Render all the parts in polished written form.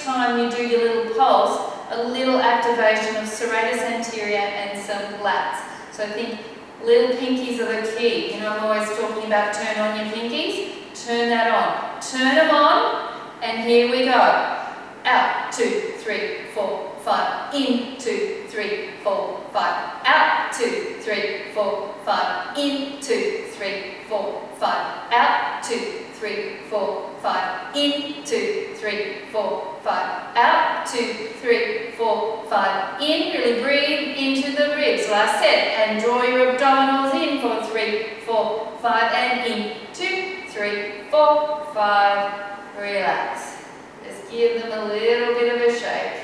time you do your little pulse, a little activation of serratus anterior and some lats. So I think little pinkies are the key. You know, I'm always talking about turn on your pinkies. Turn that on. Turn them on, and here we go. Out, 2, 3, 4, 5. In, 2, 3, 4, 5. Out, 2, 3, 4, 5. In, 2, 3, 4, 5. Out, 2, 3, 4, 5. In, 2, 3, 4, 5. Out, 2, 3, 4, 5. In, really breathe into the ribs. Last set. And draw your abdominals in for 3, 4, 5. And in, 2, 3, 4, 5. Relax. Just give them a little bit of a shake.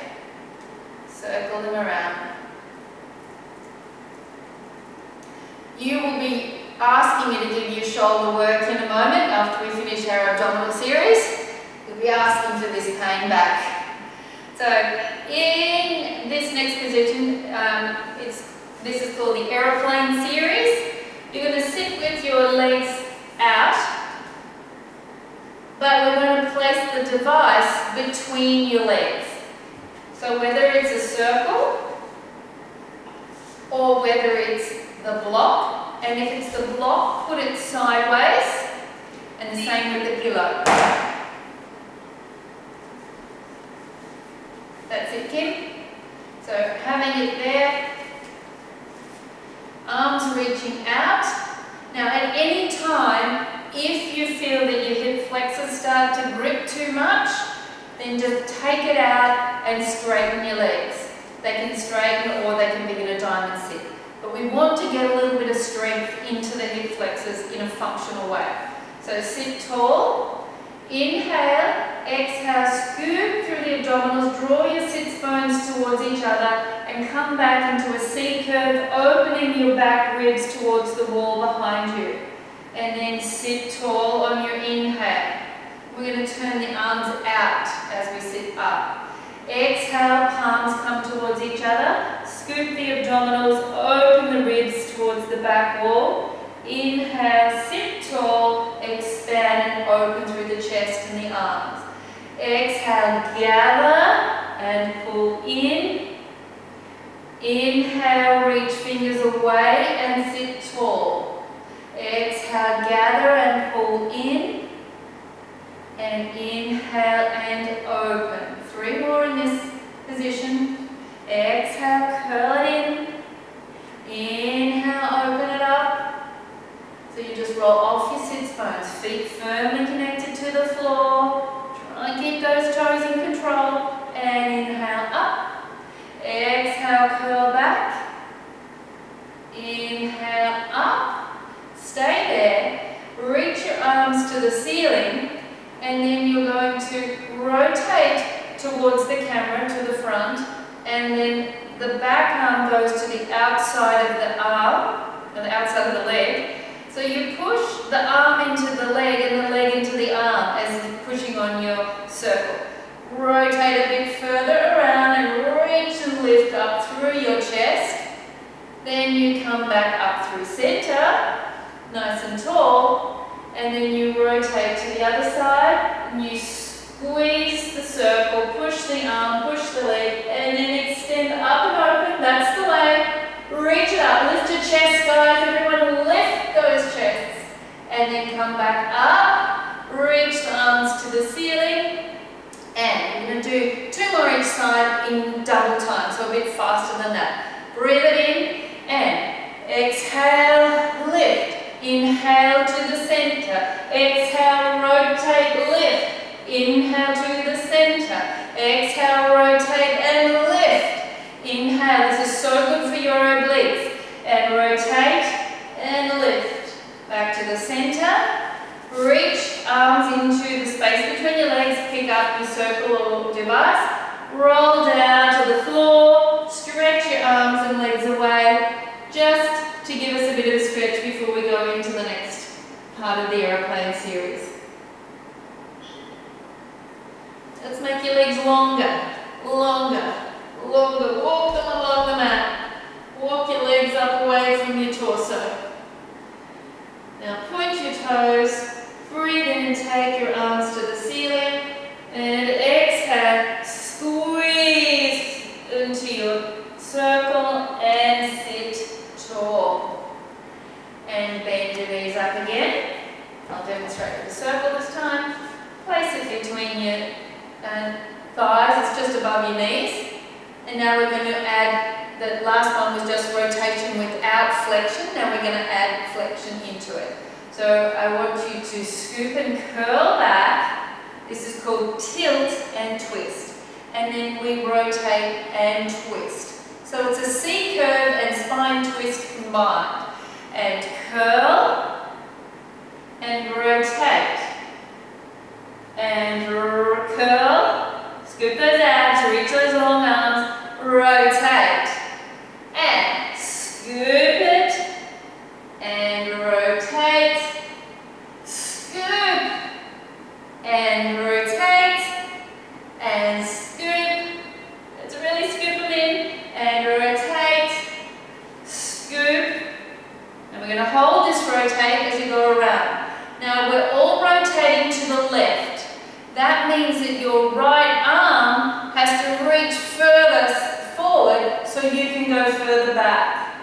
Circle them around. You will be asking me to give you shoulder work in a moment after we finish our abdominal series. You'll be asking for this pain back. So in this next position, this is called the aeroplane series. You're going to sit with your legs out, but we're going to place the device between your legs. So whether it's a circle or whether it's the block, and if it's the block, put it sideways, and the same with the pillow. That's it, Kim. So having it there, arms reaching out. Now at any time, if you feel that your hip flexors start to grip too much, then just take it out and straighten your legs. They can straighten or they can be in a diamond sit. But we want to get a little bit of strength into the hip flexors in a functional way. So sit tall, inhale, exhale, scoop through the abdominals, draw your sits bones towards each other and come back into a C curve, opening your back ribs towards the wall behind you. And then sit tall on your inhale. We're going to turn the arms out as we sit up. Exhale, palms come towards each other. Scoop the abdominals, open the ribs towards the back wall. Inhale, sit tall, expand and open through the chest and the arms. Exhale, gather and pull in. Inhale, reach fingers away and sit tall. Exhale, gather and pull in. And inhale and open. 3 more in this position. Exhale, curl it in. Inhale, open it up. So you just roll off your sits bones. Feet firmly connected to the floor. Try and keep those toes in control. And inhale up. Exhale, curl back. Inhale up. Stay there. Reach your arms to the ceiling. And then you're going to rotate towards the camera, to the front, and then the back arm goes to the outside of the arm, or the outside of the leg. So you push the arm into the leg and the leg into the arm as you're pushing on your circle. Rotate a bit further around and reach and lift up through your chest. Then you come back up through center, nice and tall. And then you rotate to the other side, and you squeeze the circle, push the arm, push the leg, and then extend up and open. That's the leg. Reach it up, lift your chest, guys. Everyone lift those chests. And then come back up, reach the arms to the ceiling. And we're going to do 2 more each side in double time, so a bit faster than that. Breathe it in, and exhale, lift. Inhale to the center. Exhale, rotate, lift. Inhale to the center. Exhale, rotate and lift. Inhale. This is so good for your obliques. And rotate and lift. Back to the center. Reach arms into the space between your legs. Pick up your circle or device. Roll down to the floor. Stretch your arms and legs away. Just to give us a bit of a stretch before we go into the next part of the aeroplane series. Let's make your legs longer, longer, longer. Walk them along the mat. Walk your legs up away from your torso. Now point your toes, breathe in and take your arms to the ceiling, and exhale. just above your knees. And now we're going to add, the last one was just rotation without flexion. Now we're going to add flexion into it. So I want you to scoop and curl back. This is called tilt and twist. And then we rotate and twist. So it's a C curve and spine twist combined. And curl and rotate. And curl, scoop those abs, reach those long arms, rotate. And scoop it and rotate. Scoop and rotate. And scoop. Let's really scoop them in. And rotate. Scoop. And we're going to hold this rotate as you go around. Now we're all rotating to the left. That means that your right arm has to reach further forward so you can go further back.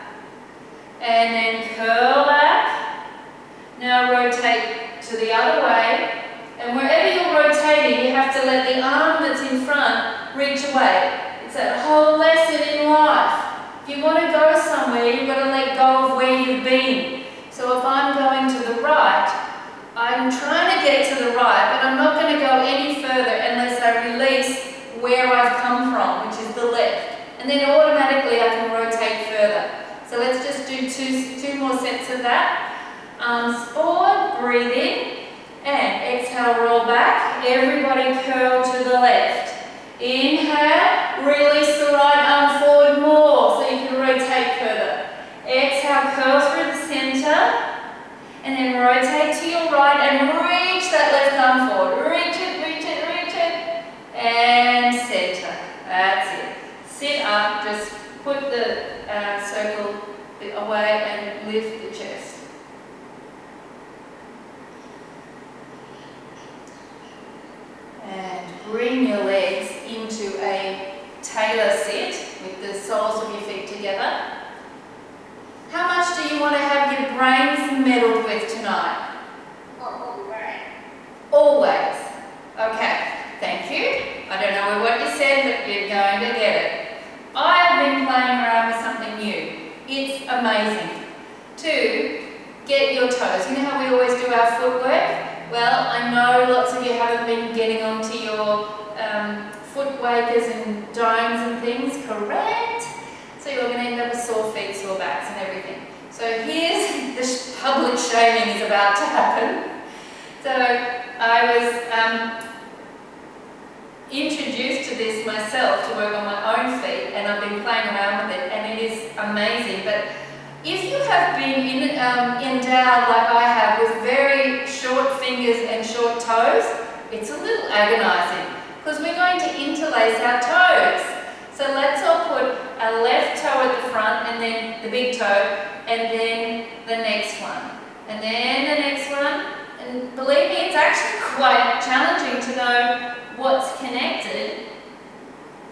And then curl back. Now rotate to the other way. And wherever you're rotating, you have to let the arm that's in front reach away. It's that whole lesson in life. If you want to go somewhere, you've got to let go of where you've been. So if I'm going to the right, I'm trying to get to the right, but I'm not going to go any further unless I release where I've come from, which is the left. And then automatically I can rotate further. So let's just do two more sets of that. Arms forward, breathe in, and exhale, roll back. Everybody curl to the left. Inhale, release the right arm forward more so you can rotate further. Exhale, curl through the center. And then rotate to your right and reach that left arm forward. Reach it, reach it, reach it. And center. That's it. Sit up, just put the circle away and lift the chest. And bring your legs into a tailor sit with the soles of your feet together. How much do you want to have your brains meddled with tonight? Alright. Always. Okay, thank you. I don't know what you said, but you're going to get it. I've been playing around with something new. It's amazing. To get your toes. You know how we always do our footwork? Well, I know lots of you haven't been getting onto your foot wakers and domes and things, correct? So you're going to end up with sore feet, sore backs and everything. So here's the public shaming is about to happen. So I was introduced to this myself to work on my own feet, and I've been playing around with it, and it is amazing. But if you have been endowed like I have with very short fingers and short toes, it's a little agonizing because we're going to interlace our toes. So let's all put a left toe at the front and then the big toe and then the next one. And then the next one. And believe me, it's actually quite challenging to know what's connected.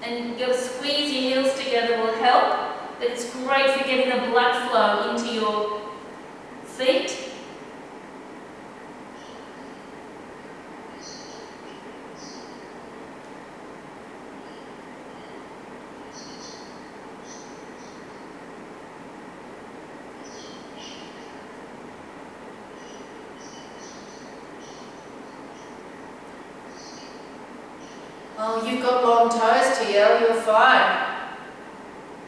And you'll squeeze your heels together will help. But it's great for getting the blood flow into your feet. Oh, you've got long toes, TL, you're fine.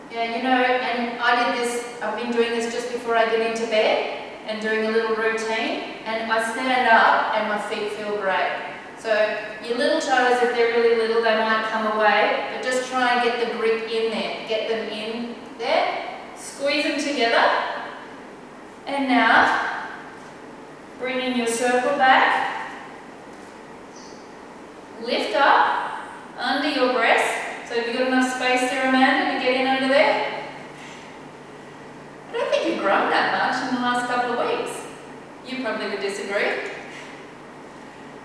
Yeah, you know, and I did this, I've been doing this just before I get into bed and doing a little routine, and I stand up and my feet feel great. So your little toes, if they're really little, they might come away, but just try and get the grip in there. Get them in there, squeeze them together, and now bring in your circle back, lift up under your breast. So have you got enough space there, Amanda, to get in under there? I don't think you've grown that much in the last couple of weeks. You probably would disagree.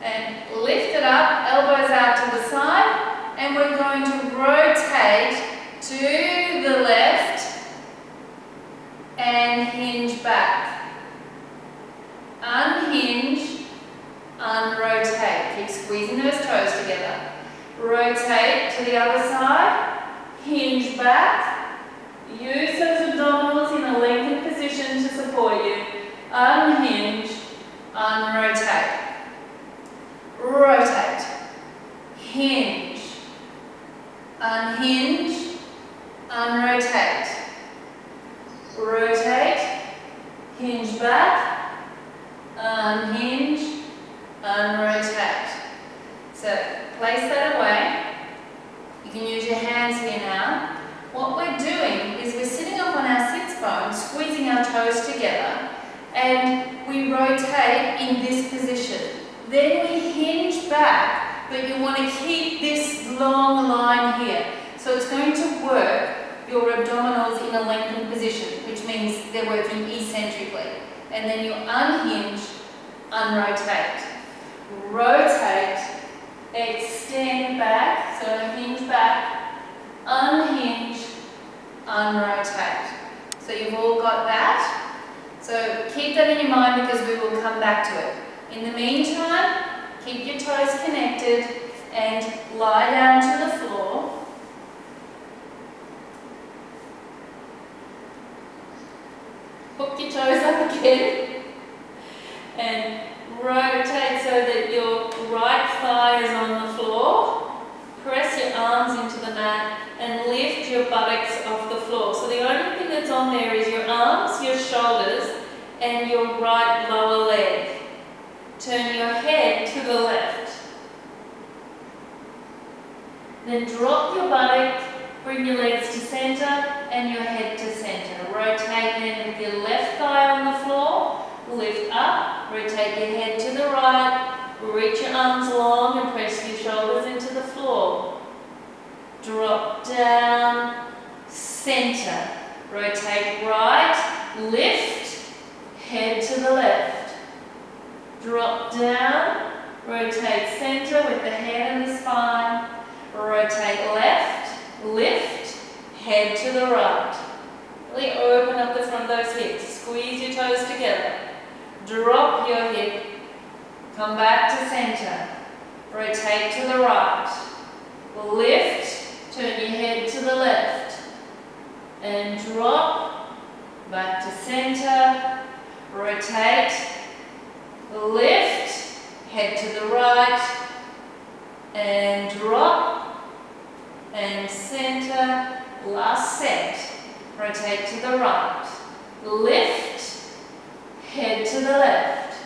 And lift it up, elbows out to the side, and we're going to rotate to the left and hinge back. Unhinge, unrotate. Keep squeezing those toes together. Rotate rotate to the other side, hinge back, use those abdominals in a lengthened position to support you, unhinge, unrotate, rotate, hinge, unhinge, unrotate, rotate, hinge back, unhinge, unrotate. So place that away. You can use your hands here now. What we're doing is we're sitting up on our sits bone, squeezing our toes together, and we rotate in this position. Then we hinge back, but you want to keep this long line here. So it's going to work your abdominals in a lengthened position, which means they're working eccentrically. And then you unhinge, unrotate. Rotate, extend back, so hinge back, unhinge, unrotate. So you've all got that. So keep that in your mind because we will come back to it. In the meantime, keep your toes connected and lie down to the floor. Hook your toes up again and rotate so that your right thigh is on the floor. Press your arms into the mat and lift your buttocks off the floor. So the only thing that's on there is your arms, your shoulders, and your right lower leg. Turn your head to the left. Then drop your buttock, bring your legs to centre and your head to centre. Rotate then with your left thigh on the floor, lift up, rotate your head to the right, reach your arms long and press your shoulders into the floor. Drop down, centre, rotate right, lift, head to the left. Drop down, rotate centre with the head and the spine, rotate left, lift, head to the right. Really open up the front of those hips, squeeze your toes together, drop your hip, come back to centre, rotate to the right, lift, turn your head to the left, and drop, back to centre, rotate, lift, head to the right, and drop, and centre, last set, rotate to the right, lift, head to the left,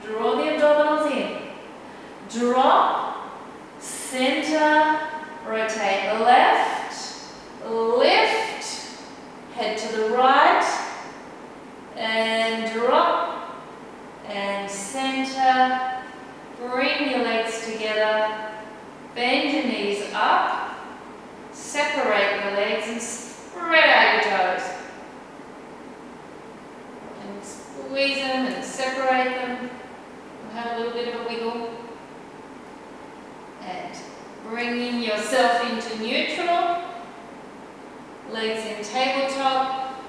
draw the abdominals in, drop, centre, rotate left, lift, head to the right, and drop, and centre, bring your legs together, bend your knees up, separate the legs and spread out your toes. And squeeze them and separate them. Have a little bit of a wiggle. And bringing yourself into neutral. Legs in tabletop.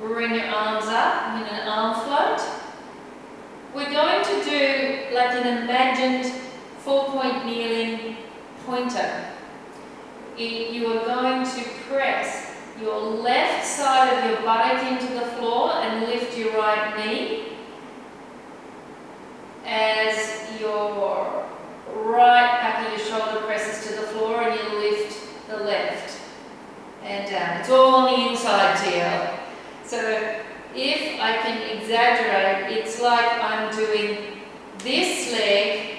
Bring your arms up in an arm float. We're going to do like an imagined 4-point kneeling pointer. You are going to press your left side of your buttock into the floor and lift your right knee as your right back of your shoulder presses to the floor and you lift the left and down. It's all on the inside, TL. So if I can exaggerate, it's like I'm doing this leg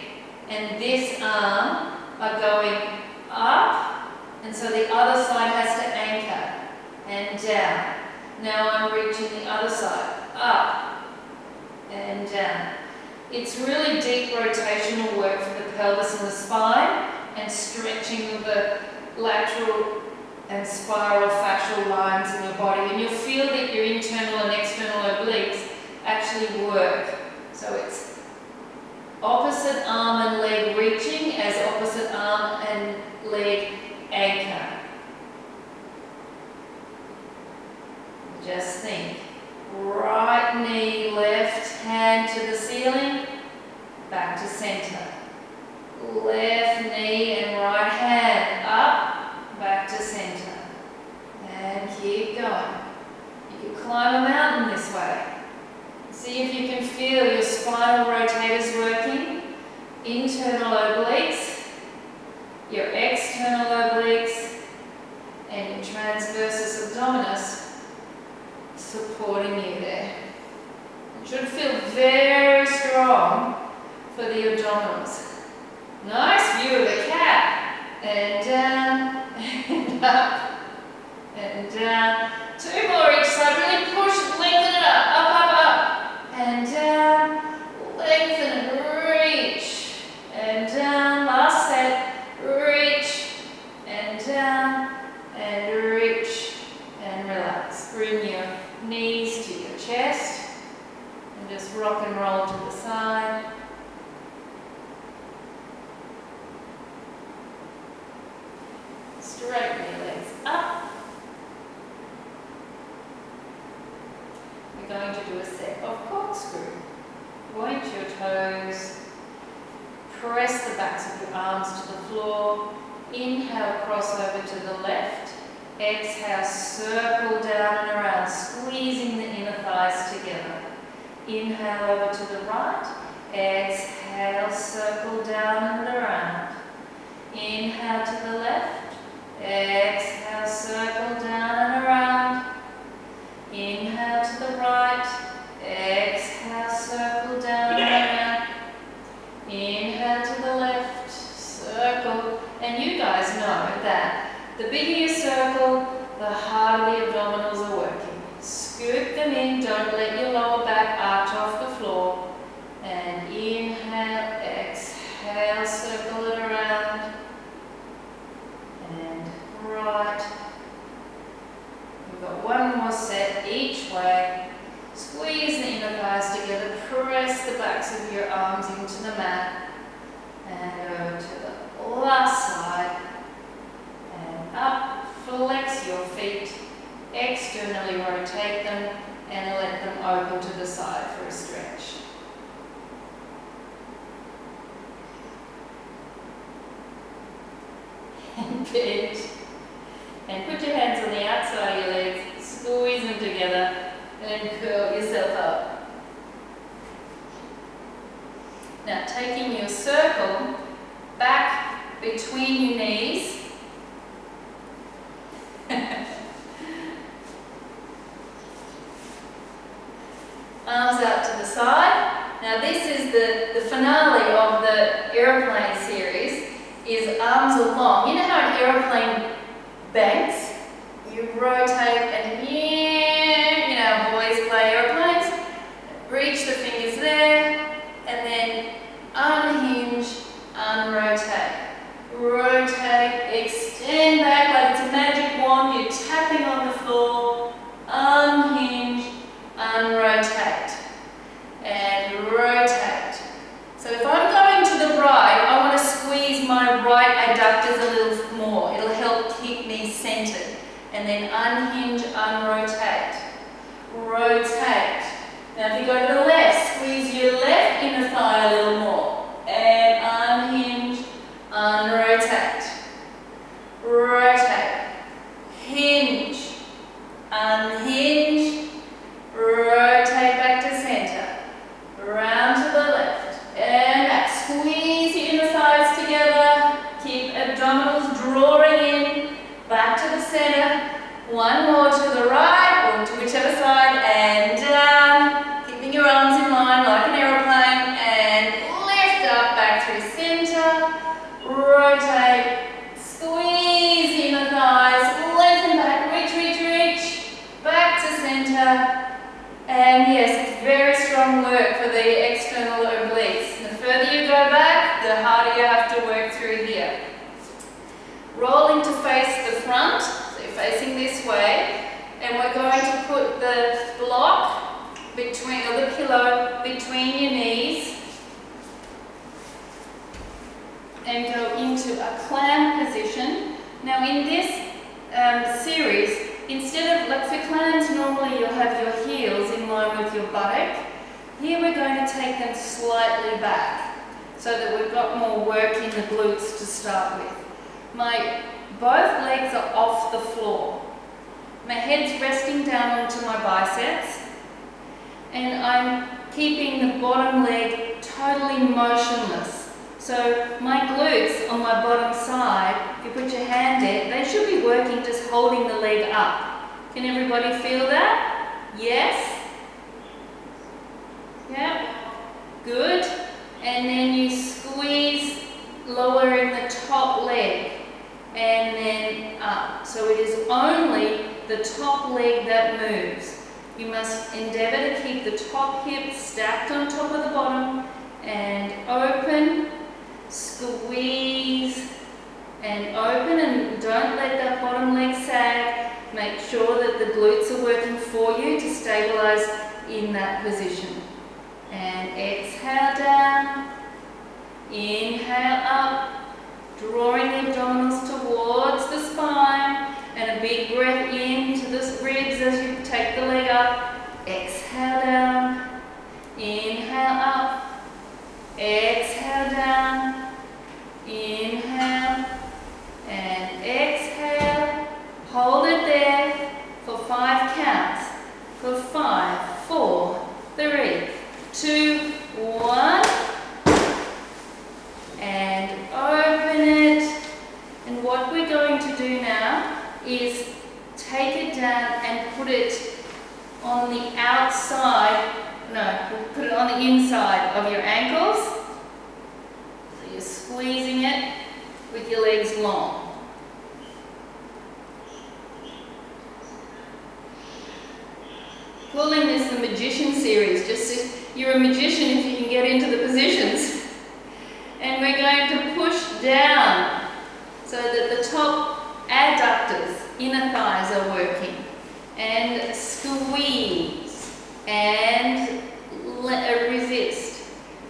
and this arm are going up, and so the other side has to anchor and down. Now I'm reaching the other side, up and down. It's really deep rotational work for the pelvis and the spine and stretching of the lateral and spiral fascial lines in your body. And you'll feel that your internal and external obliques actually work. So it's opposite arm and leg reaching as opposite arm and leg anchor. Just think. Right knee, left hand to the ceiling, back to centre. Left knee and right hand external obliques and your transversus abdominis supporting you there. It should feel very strong for the abdominals. Nice view of the cat. And down, and up, and down. Two more each side. Really push, lengthen it up, up, and down. Lengthen and reach, and down. Last set. Reach, and down, and reach, and relax. Bring your knees to your chest, and just rock and roll to the side. Straighten your legs up. We're going to do a set of corkscrew. Point your toes. Press the backs of your arms to the floor. Inhale, cross over to the left. Exhale, circle down and around, squeezing the inner thighs together. Inhale over to the right. Exhale, circle down and around. Inhale to the left. Exhale, circle down and around. Inhale to the right. Exhale, circle down and around. Inhale to the left. Circle. And you guys know that the bigger your circle, the harder the abdominals are working. Scoop them in. Don't let your lower back arch off the floor. And inhale, exhale, circle it around. And right. We've got one more set each way. Squeeze the inner thighs together. Press the backs of your arms into the mat. And over to the last side. And up. Flex your feet. Externally rotate them and let them open to the side for a stretch. And bend. And put your hands on the outside of your legs, squeeze them together, and curl yourself up. Now taking your circle back between your knees. Arms out to the side. Now this is the finale of the aeroplane series, is arms along. You know how an aeroplane banks? You rotate and you know, boys play airplanes. Reach the fingers there and then unhinge, unrotate. Rotate, extend back like it's a magic wand. You're tapping on the floor. Unhinge, unrotate. And rotate. So if I'm going to the right, I want to squeeze my right adductors a little more. It'll help keep me centered. And then unhinge, unrotate. Rotate. Now if you go to the left, squeeze your left inner thigh a little more. And unhinge, unrotate. Rotate. Hinge. Unhinge. Rotate back to center. Round to the left. And back. Squeeze your inner thighs together. Keep abdominals drawing in. Back to the center. One more to the right or to whichever side. And down. Keeping your arms in line like an aeroplane. And lift up back through center. Rotate. Squeeze the inner thighs. Lengthen back. Reach, reach, reach. Back to center. And yes, it's very strong work for the external obliques. The further you go back, the harder you have to work through here. Rolling to face the front, so you're facing this way, and we're going to put the block between, or the pillow between your knees, and go into a clam position. Now in this series, instead of, like for clams, normally you'll have your heels in line with your buttock. Here we're going to take them slightly back so that we've got more work in the glutes to start with. Both legs are off the floor. My head's resting down onto my biceps and I'm keeping the bottom leg totally motionless. So So my glutes on my bottom side, if you put your hand there, they should be working just holding the leg up. Can everybody feel that? Yes? Yeah? Good. And then you squeeze, lowering the top leg and then up. So it is only the top leg that moves. You must endeavour to keep the top hip stacked on top of the bottom and open, squeeze and open, and don't let that bottom leg sag. Make sure that the glutes are working for you to stabilise in that position. And exhale down, inhale up, drawing the abdominals towards the spine, and a big breath into the ribs as you take the leg up. Exhale down, inhale up, exhale down, inhale and exhale. Hold it there for 5 counts. For 5, 4, 3, 2, 1. And open it. And what we're going to do now is take it down and put it on the outside, we'll put it on the inside of your ankles. So you're squeezing it with your legs long. Calling this the magician series, just you're a magician if you can get into the positions. And we're going to push down so that the top adductors, inner thighs, are working. And squeeze and resist.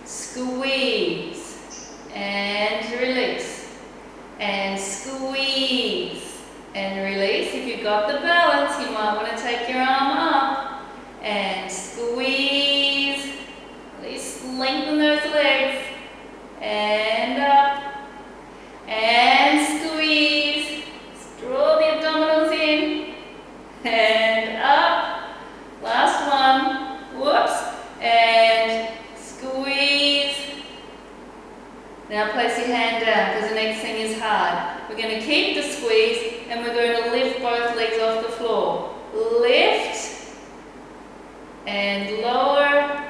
Squeeze and release. And squeeze and release. If you've got the balance, you might want to take your arm up and squeeze. At least lengthen those legs. And up. And squeeze. Draw the abdominals in. And up. Last one. Whoops. And squeeze. Now place your hand down because the next thing is hard. We're going to keep the squeeze and we're going to lift both legs off the floor. Lift and lower.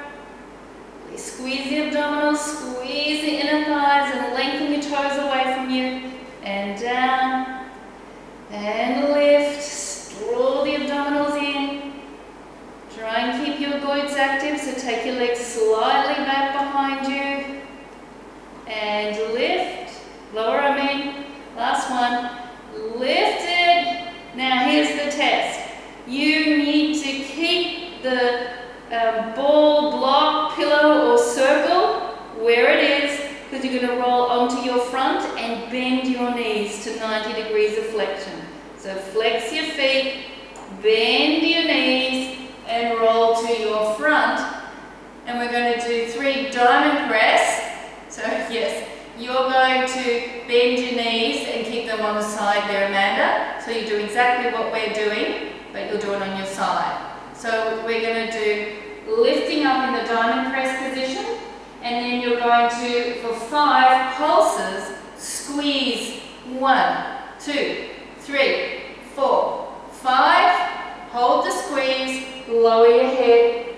Squeeze the abdominals, squeeze the inner thighs and lengthen your toes away from you. And down. And lift. Draw the abdominals in. Try and keep your glutes active, so take your legs slightly back behind you. And lift. Lower, Last one. Lift it. Now here's the test. You need to keep the ball, block, pillow or circle where it is, because you're going to roll onto your front and bend your knees to 90 degrees of flexion. So flex your feet, bend your knees and roll to your front. And we're going to do 3 diamond press. So yes, you're going to bend your knees and keep them on the side there, Amanda. So you do exactly what we're doing, but you'll do it on your side. So we're going to do lifting up in the diamond press position, and then you're going to, for 5 pulses, squeeze 1, 2, 3, 4, 5. Hold the squeeze, lower your head,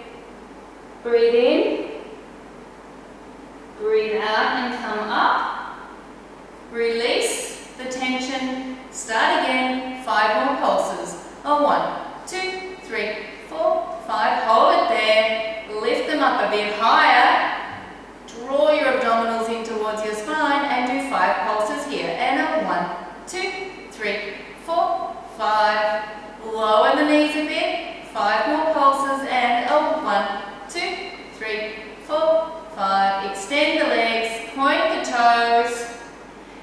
breathe in, breathe out and come up. Release the tension, start again, 5 more pulses. 1, 2, 3, 4, 5, hold it there, lift them up a bit higher, draw your abdominals in towards your spine and do 5 pulses here. And 1, 2, 3, 4, 5, lower the knees a bit, 5 more pulses and 1, 2, 3, 4, 5, extend the legs, point the toes,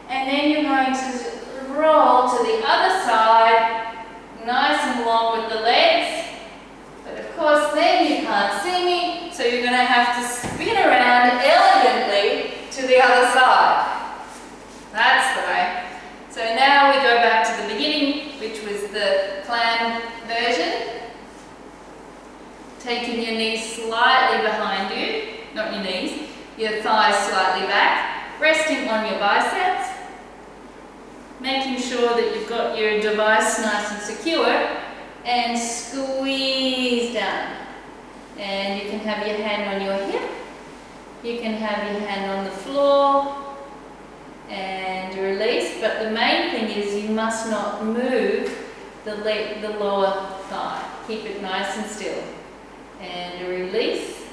and then you're going to roll to the other side, nice and long with the legs. But of course then you can't see me, so you're going to have to spin around elegantly to the other side. That's the way. So now we go back to the beginning, which was the clam version. Taking your knees slightly behind you, not your knees, your thighs slightly back. resting on your biceps, making sure that you've got your device nice and secure, and squeeze down. And you can have your hand on your hip, you can have your hand on the floor, and release, but the main thing is you must not move the lower thigh. Keep it nice and still. And release.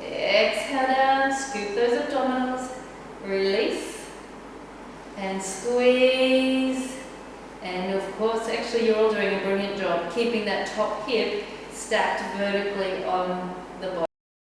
Exhale down, scoop those abdominals, release, and squeeze. And of course, actually you're all doing a brilliant job keeping that top hip stacked vertically on the body.